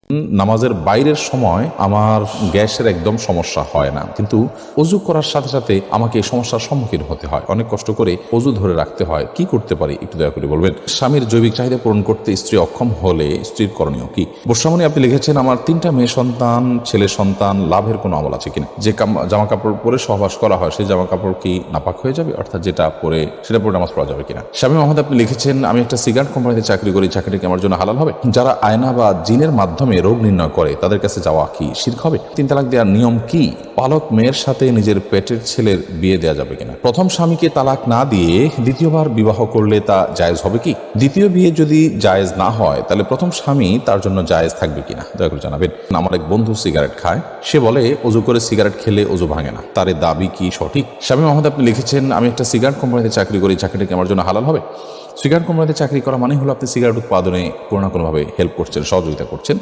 নামাজের বাইরের সময় আমার গ্যাসের একদম সমস্যা হয় না, কিন্তু অজু করার সাথে সাথে আমাকে এই সমস্যার সম্মুখীন হতে হয়, অনেক কষ্ট করে অজু ধরে রাখতে হয়। কি করতে পারি একটু দয়া করে বলবেন। স্বামীর জৈবিক চাহিদা পূরণ করতে স্ত্রী অক্ষম হলে স্ত্রীর করণীয় কি? বর্ষামণি আপনি লিখেছেন, আমার 3টা মেয়ে সন্তান, ছেলে সন্তান, লাভের কোনো আমল আছে কিনা? যে জামা কাপড় পরে সহবাস করা হয় সেই জামা কাপড় কি নাপাক হয়ে যাবে, অর্থাৎ যেটা পরে সেটা পরে নামাজ পড়া যাবে কিনা? স্বামী মোহাম্মদ আপনি লিখেছেন, আমি একটা সিগারেট কোম্পানিতে চাকরি করি, চাকরিটা কি আমার জন্য হালাল হবে? যারা আয়না বা জিনের মাধ্যমে রোগ নির্ণয় করে তাদের কাছে যাওয়া কি শিরক হবে? 3 তালাক দেওয়ার নিয়ম কি? পালক মেয়ের সাথে নিজের পেটের ছেলের বিয়ে দেওয়া যাবে কিনা? প্রথম স্বামীকে তালাক না দিয়ে দ্বিতীয়বার বিবাহ করলে তা জায়েজ হবে কি? দ্বিতীয় বিয়ে যদি জায়েজ না হয় তাহলে প্রথম স্বামী তার জন্য জায়েজ থাকবে কিনা দয়া করে জানাবেন। আমার এক বন্ধু সিগারেট খায়, সে বলে অজু করে সিগারেট খেলে অজু ভাঙে না, তার এই দাবি কি সঠিক? স্বামী মোহাম্মদ আপনি লিখেছেন, আমি একটা সিগারেট কোম্পানিতে চাকরি করি, চাকরিটা কি আমার জন্য হালাল হবে? সিগারেট কোম্পানিতে চাকরি করা মানে হলো আপনি সিগারেট উৎপাদনে কোনো না কোনোভাবে হেল্প করছেন, সহযোগিতা করছেন।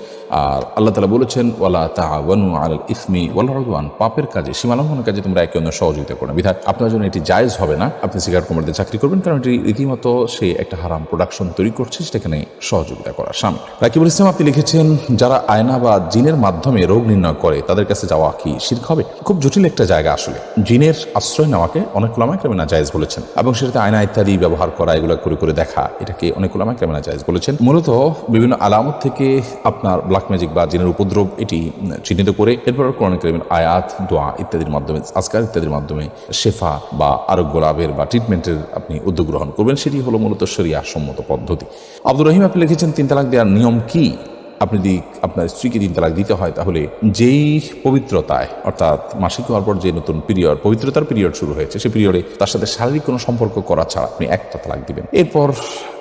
আর আল্লাহ তাআলা বলেছেন, ওয়ালা তাআওয়ানু আলাল ইসমি ওয়াল উদওয়ান, পাপের কাজে, সীমালঙ্ঘনের কাজে তোমরা একে অন্যের সহযোগিতা করো না। বিধায় আপনার জন্য এটি জায়েজ হবে না আপনি সিগারেট কোম্পানিতে চাকরি করবেন, কারণ এটি রীতিমতো সে একটা হারাম প্রোডাকশন তৈরি করছে, সেখানে সহযোগিতা করার স্বামী। রাকিবুল ইসলাম আপনি লিখেছেন, যারা আয়না বা জিনের মাধ্যমে রোগ নির্ণয় করে তাদের কাছে যাওয়া কি শিরক হবে? খুব জটিল একটা জায়গা আসলে। জিনের আশ্রয় নেওয়াকে অনেক উলামায়ে কেরাম নাজায়েজ বলেছেন, এবং সেটাতে আয়না ইত্যাদি ব্যবহার করা, এগুলো করে করে দেখা, এটাকে অনেক উলামায়ে কেরাম নাজায়েজ বলেছেন। মূলত বিভিন্ন আলামত থেকে আপনার ব্ল্যাক ম্যাজিক বা জিনের উপদ্রব এটি চিহ্নিত করে এরপর কোরআন কারীমের আয়াত, দোয়া ইত্যাদির মাধ্যমে, আজকার ইত্যাদির মাধ্যমে শেফা বা আরোগ্য লাভের বা ট্রিটমেন্টের আপনি উদ্যোগ গ্রহণ করবেন, সেটি হলো মূলত শরিয়া সম্মত পদ্ধতি। আব্দুর রহিম আপনি লিখেছেন, 3 তালাক দেওয়ার নিয়ম কি? আপনি যদি আপনার স্ত্রীকে 3 তালাক দিতে হয় তাহলে যেই পবিত্রতায়, অর্থাৎ মাসিক হওয়ার পর যে নতুন পিরিয়ড, পবিত্রতার পিরিয়ড শুরু হয়েছে, সেই পিরিয়ডে তার সাথে শারীরিক কোনো সম্পর্ক করা ছাড়া আপনি একটা তালাক দিবেন। এরপর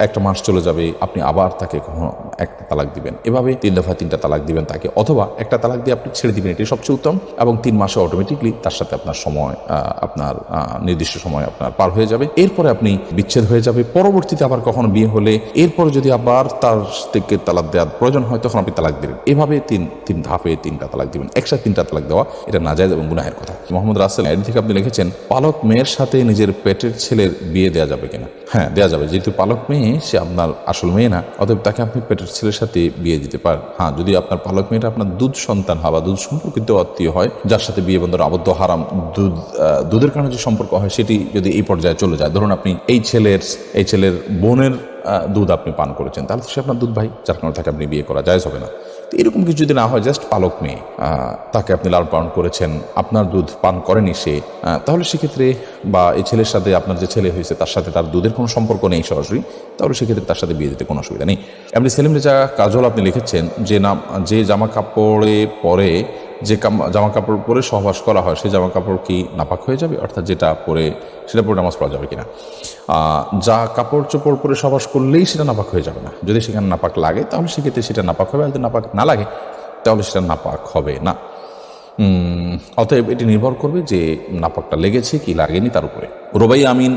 একটা মাস চলে যাবে, আপনি আবার তাকে কখনো একটা তালাক দিবেন। এভাবে 3 দফায় 3টা তালাক দিবেন তাকে, অথবা একটা তালাক দিয়ে আপনি ছেড়ে দিবেন, এটি সবচেয়ে উত্তম। এবং 3 মাসে অটোমেটিকলি তার সাথে আপনার সময়, আপনার নির্দিষ্ট সময় আপনার পার হয়ে যাবে। এরপরে আপনি বিচ্ছেদ হয়ে যাবে। পরবর্তীতে আবার কখনো বিয়ে হলে এরপর যদি আবার তার থেকে তালাক দেওয়ার প্রয়োজন হয় তখন আপনি তালাক দিবেন। এভাবে তিন ধাপে 3টা তালাক দিবেন। একসাথে 3টা তালাক দেওয়া এটা নাজায়েজ এবং গুনাহের কথা। মোহাম্মদ রাসেল এর থেকে আপনি লিখেছেন, পালক মেয়ের সাথে নিজের পেটের ছেলের বিয়ে দেওয়া যাবে কিনা? হ্যাঁ, দেওয়া যাবে। যেহেতু পালক মেয়ে, সে আপনার আসল মেয়ে না, অতএব তাকে আপনি পেটের ছেলের সাথে বিয়ে দিতে পারেন। হ্যাঁ, যদি আপনার পালক মেয়েটা আপনার দুধ সন্তান হয় বা দুধ সম্পর্কিত আত্মীয় হয়, যার সাথে বিয়ে বন্ধন আবদ্ধ হারাম, দুধের কারণে যে সম্পর্ক হয় সেটি যদি এই পর্যায়ে চলে যায়, ধরুন আপনি এই ছেলের বোনের দুধ আপনি পান করেছেন, তাহলে সে আপনার দুধ ভাই, যার কারণে তাকে আপনি বিয়ে করা জায়েজ হবে না। তো এরকম কিছু যদি না হয়, জাস্ট পালক মেয়ে, তাকে আপনি লালন পালন করেছেন, আপনার দুধ পান করেনি সে, তাহলে সেক্ষেত্রে, বা এই ছেলের সাথে আপনার যে ছেলে হয়েছে তার সাথে তার দুধের কোনো সম্পর্ক নেই সরাসরি, তাহলে সেক্ষেত্রে তার সাথে বিয়ে দিতে কোনো অসুবিধা নেই। এমনি সেলিম রেজা কাজল আপনি লিখেছেন, যে জামা কাপড়ে পরে, যে জামা কাপড় পরে সহবাস করা হয় সেই জামা কাপড় কি নাপাক হয়ে যাবে, অর্থাৎ যেটা পরে সেটা পরে নামাজ পড়া যাবে কিনা? যা কাপড় চোপড় পরে সহবাস করলেই সেটা নাপাক হয়ে যাবে না। যদি সেখানে নাপাক লাগে তাহলে সেক্ষেত্রে সেটা নাপাক হবে, আর যদি নাপাক না লাগে তাহলে সেটা নাপাক হবে না। অতএব এটি নির্ভর করবে যে নাপাকটা লেগেছে কি লাগেনি তার উপরে। রোবাই আমিন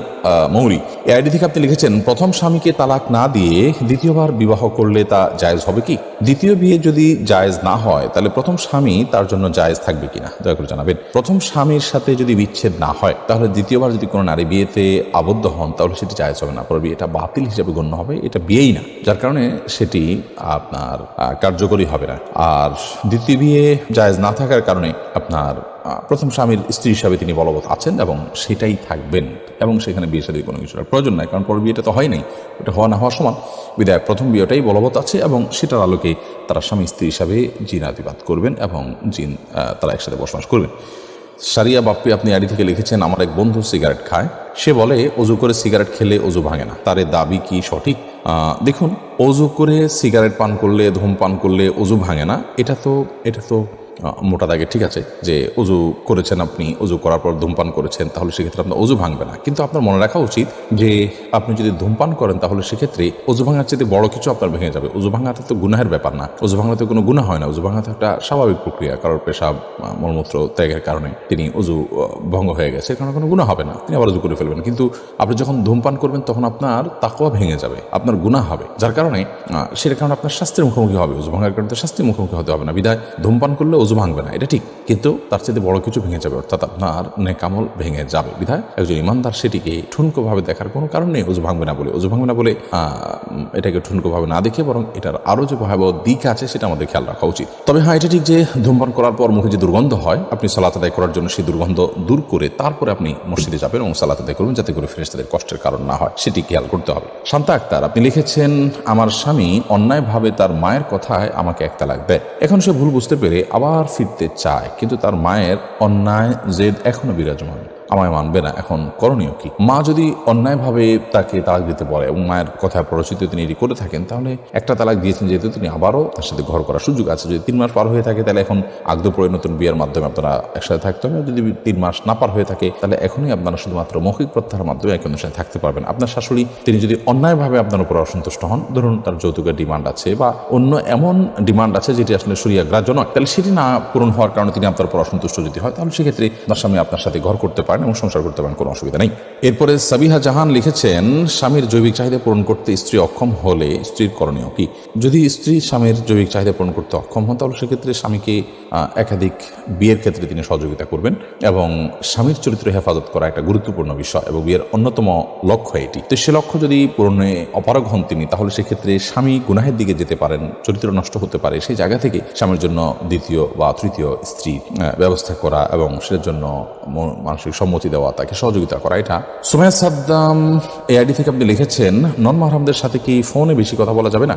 মৌরি এই আইডি থেকে আপনি লিখেছেন, প্রথম স্বামীকে তালাক না দিয়ে দ্বিতীয়বার বিবাহ করলে তা জায়েজ হবে কি? দ্বিতীয় বিয়ে যদি জায়েজ না হয় তাহলে প্রথম স্বামী তার জন্য জায়েজ থাকবে কিনা দয়া করে জানাবেন। প্রথম স্বামীর সাথে যদি বিচ্ছেদ না হয় তাহলে দ্বিতীয়বার যদি কোনো নারী বিয়েতে আবদ্ধ হন তাহলে সেটি জায়েজ হবে না, পরে বিয়েটা বাতিল হিসেবে গণ্য হবে, এটা বিয়েই না, যার কারণে সেটি আপনার কার্যকরী হবে না। আর দ্বিতীয় বিয়ে জায়েজ না থাকার কারণে আপনার প্রথম স্বামীর স্ত্রী হিসাবে তিনি বলবৎ আছেন এবং সেটাই থাকবেন, এবং সেখানে বিয়ে শাদীর কোনো কিছুর প্রয়োজন নাই, কারণ পরের বিয়েটা তো হয় নাই, ওটা হওয়া না হওয়ার সমান। বিধায় প্রথম বিয়েটাই বলবৎ আছে এবং সেটার আলোকে তারা স্বামী স্ত্রী হিসাবে জিনাতিবাদ করবেন এবং তারা একসাথে বসবাস করবেন। সারিয়া বাপ্পি আপনি আড়ি থেকে লিখেছেন, আমার এক বন্ধু সিগারেট খায়, সে বলে অজু করে সিগারেট খেলে অজু ভাঙে না, তার দাবি কি সঠিক? দেখুন, অজু করে সিগারেট পান করলে, ধূমপান করলে অজু ভাঙে না, এটা তো মোটা দাগে ঠিক আছে যে অজু করেছেন, আপনি অজু করার পর ধূমপান করেছেন, তাহলে সেক্ষেত্রে আপনার অজু ভাঙবে না। কিন্তু আপনার মনে রাখা উচিত যে আপনি যদি ধূমপান করেন তাহলে সেক্ষেত্রে অজু ভাঙার চেয়ে বড় কিছু আপনার ভেঙে যাবে। অজু ভাঙাটা তো গুনাহের ব্যাপার না, অজু ভাঙাতে কোনো গুনাহ হয় না, অজু ভাঙাতে একটা স্বাভাবিক প্রক্রিয়া, কারোর পেশাব মলমূত্র ত্যাগের কারণে তিনি অজু ভঙ্গ হয়ে গেছে, কারণ কোনো গুনাহ হবে না, তিনি আবার অজু করে ফেলবেন। কিন্তু আপনি যখন ধূমপান করবেন তখন আপনার তাকওয়া ভেঙে যাবে, আপনার গুনাহ হবে, যার কারণে সেটার কারণে আপনার শাস্তির মুখোমুখি হবে। অজু ভাঙার কারণে শাস্তির মুখোমুখি হতে হবে না, বিধায় ধূমপান করলে অজু ভাঙবে না, এটা ঠিক, কিন্তু তার চেয়ে বড় কিছু ভেঙে যাবে, অর্থাৎ আপনার নেক আমল ভেঙে যাবে। বিধায় একজন ইমানদার সেটিকে ঠুনকোভাবে দেখার কোনো কারণ নেই। অজু ভাঙবে না বলে এটাকে ঠুনকোভাবে না দেখে বরং এটার আরো যে ভয়াবহ দিক আছে সেটা আমাদের খেয়াল রাখা উচিত। তবে হ্যাঁ, এটা ঠিক যে ধূমপান করার পর মুখে যে দুর্গন্ধ হয়, আপনি সালাত আদায় করার জন্য সেই দুর্গন্ধ দূর করে তারপরে আপনি মসজিদে যাবেন এবং সালাত আদায় করবেন, যাতে করে ফেরেশতাদের কষ্টের কারণ না হয়, সেটি খেয়াল করতে হবে। শান্তা আক্তার আপনি লিখেছেন, আমার স্বামী অন্যায়ভাবে তার মায়ের কথায় আমাকে এক তালাক দেয়। এখন সে ভুল বুঝতে পেরে আবার ফিরতে চায়, কিন্তু তার মায়ের অন্যায় জেদ এখনো বিরাজমান, আমায় মানবে না। এখন করণীয় কি? মা যদি অন্যায়ভাবে তাকে তালাক দিতে বলে এবং মায়ের কথা প্ররোচিত তিনি এটি করে থাকেন, তাহলে একটা তালাক দিয়েছেন যেহেতু, তিনি আবারও তার সাথে ঘর করার সুযোগ আছে। যদি 3 মাস পার হয়ে থাকে তাহলে এখন আগদ পরে নতুন বিয়ের মাধ্যমে আপনারা একসাথে থাকতে হবে। যদি 3 মাস না পার হয়ে থাকে তাহলে এখনই আপনারা শুধুমাত্র মৌখিক প্রত্যাহারের মাধ্যমে একজনের সাথে থাকতে পারবেন। আপনার শাশুড়ি তিনি যদি অন্যায়ভাবে আপনার উপর অসন্তুষ্ট হন, ধরুন তার যৌতুকের ডিমান্ড আছে বা অন্য এমন ডিমান্ড আছে যেটি আসলে শরিয়া গ্রাহ্য নয়, তাহলে সেটি না পূরণ হওয়ার কারণে তিনি আপনার উপর অসন্তুষ্ট যদি হয়, তাহলে সেক্ষেত্রে আপনার স্বামী আপনার সাথে ঘর করতে পারেন এবং সংসার করতে পারেন, কোনো অসুবিধা নেই। এরপরে সাবিহা জাহান লিখেছেন, স্বামীর জৈবিক চাহিদা পূরণ করতে স্ত্রী অক্ষম হলে স্ত্রীর করণীয় কি? যদি স্ত্রী স্বামীর জৈবিক চাহিদা পূরণ করতে অক্ষম হন, তাহলে সেক্ষেত্রে স্বামীকে একাধিক বিয়ের ক্ষেত্রে তিনি সহযোগিতা করবেন এবং স্বামীর চরিত্র হেফাজত করা একটা গুরুত্বপূর্ণ বিষয় এবং বিয়ের অন্যতম লক্ষ্য এটি। তো সে লক্ষ্য যদি পূরণে অপারগ হন তিনি, তাহলে সেক্ষেত্রে স্বামী গুনাহের দিকে যেতে পারেন, চরিত্র নষ্ট হতে পারে। সেই জায়গা থেকে স্বামীর জন্য দ্বিতীয় বা তৃতীয় স্ত্রী ব্যবস্থা করা এবং সেটার জন্য মানসিক সম্মতি দেওয়া, তাকে সহযোগিতা করা। এটা সুমাইয়া সাদ্দাম এই আইডি থেকে আপনি লিখেছেন, নন মাহরামদের সাথে কি ফোনে বেশি কথা বলা যাবে না?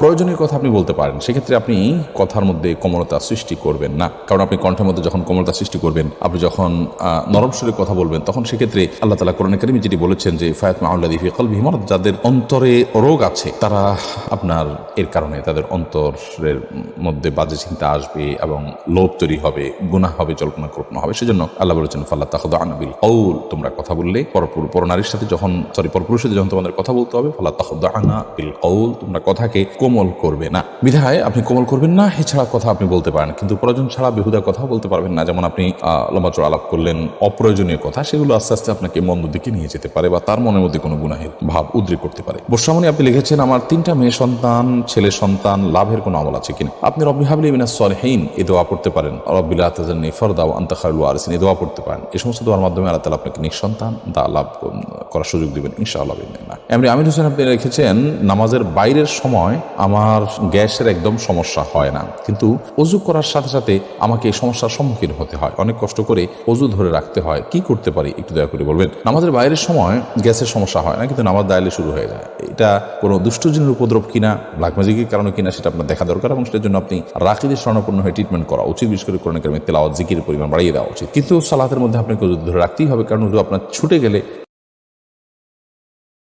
প্রয়োজনীয় কথা আপনি বলতে পারেন, সেক্ষেত্রে আপনি কথার মধ্যে কোমলতা সৃষ্টি করবেন না, কারণ আপনি কণ্ঠের মধ্যে যখন কোমলতা সৃষ্টি করবেন, আপনি যখন নরম সুরে কথা বলবেন, তখন সেক্ষেত্রে আল্লাহ তাআলা কোরআনে কারীমে যেটি বলেছেন যে ফায়াতমাউল্লাযী ফি কলবিহি মারাদ, যাদের অন্তরে রোগ আছে তারা আপনার এর কারণে তাদের অন্তরের মধ্যে বাজে চিন্তা আসবে এবং লোভ তৈরি হবে, গুনাহ হবে, জল্পনা কল্পনা হবে। সেজন্য আল্লাহ বলেছেন ফালা তাখদা'না বিল কওল, তোমরা কথা বললে পরনারীর সাথে যখন পরপুরুষের সাথে যখন তোমাদের কথা বলতে হবে, ফালা তাখদা'না বিল কওল, তোমরা কথাকে কোমল করবে না। বিধায় আপনি কোমল করবেন না, এছাড়া কথা আপনি বলতে পারেন, কিন্তু প্রয়োজন ছাড়া বেহুদা কথা বলতে পারবেন না। যেমন আপনি লম্বা চড়া আলাপ করলেন অপ্রয়োজনীয় কথা, সেগুলো আস্তে আস্তে আপনাকে মন্দ দিকে নিয়ে যেতে পারে বা তার মনের মধ্যে কোনো গুনাহের ভাব উদ্রেক করতে পারে। বর্ষামণি আপনি লিখেছেন, আমার 3টা মেয়ে সন্তান, ছেলে সন্তান, লাভের কোনো আমল আছে কিনা? আপনি রব্বি হাবলি মিনাস সলিহিন এই দোয়া পড়তে পারেন, রব্বি লা তাযারনি ফারদা ওয়া আনতা খায়রুল ওয়ারিসিন এই দোয়া পড়তে পারেন। এই সমস্ত দোয়ার মাধ্যমে আল্লাহ তাআলা আপনাকে নিঃসন্তান লাভ করার সুযোগ দিবেন ইনশাআল্লাহ বিইذنিল্লাহ। এমনি আমির হোসেন আপনি লিখেছেন, নামাজের বাইরের সময় আমার গ্যাসের একদম সমস্যা হয় না, কিন্তু অজু করার সাথে সাথে আমাকে এই সমস্যার সম্মুখীন হতে হয়, অনেক কষ্ট করে অজু ধরে রাখতে হয়, কি করতে পারি একটু দয়া করে বলবেন? নামাজের বাইরের সময় গ্যাসের সমস্যা হয় না, কিন্তু নামাজ দাঁড়ালে শুরু হয়ে যায়। এটা কোনো দুষ্টজিনের উপদ্রব কিনা, ব্ল্যাক ম্যাজিকের কারণে কিনা, সেটা আপনার দেখা দরকার এবং সেটার জন্য আপনি রাকিদের শরণাপন্ন হয়ে ট্রিটমেন্ট করা উচিত। বিশেষ করে কোরআন কারীমে তেলাওয়াত, জিকিরের পরিমাণ বাড়িয়ে দেওয়া উচিত। কিন্তু সালাতের মধ্যে আপনাকে অজু ধরে রাখতেই হবে, কারণ অজু আপনার ছুটে গেলে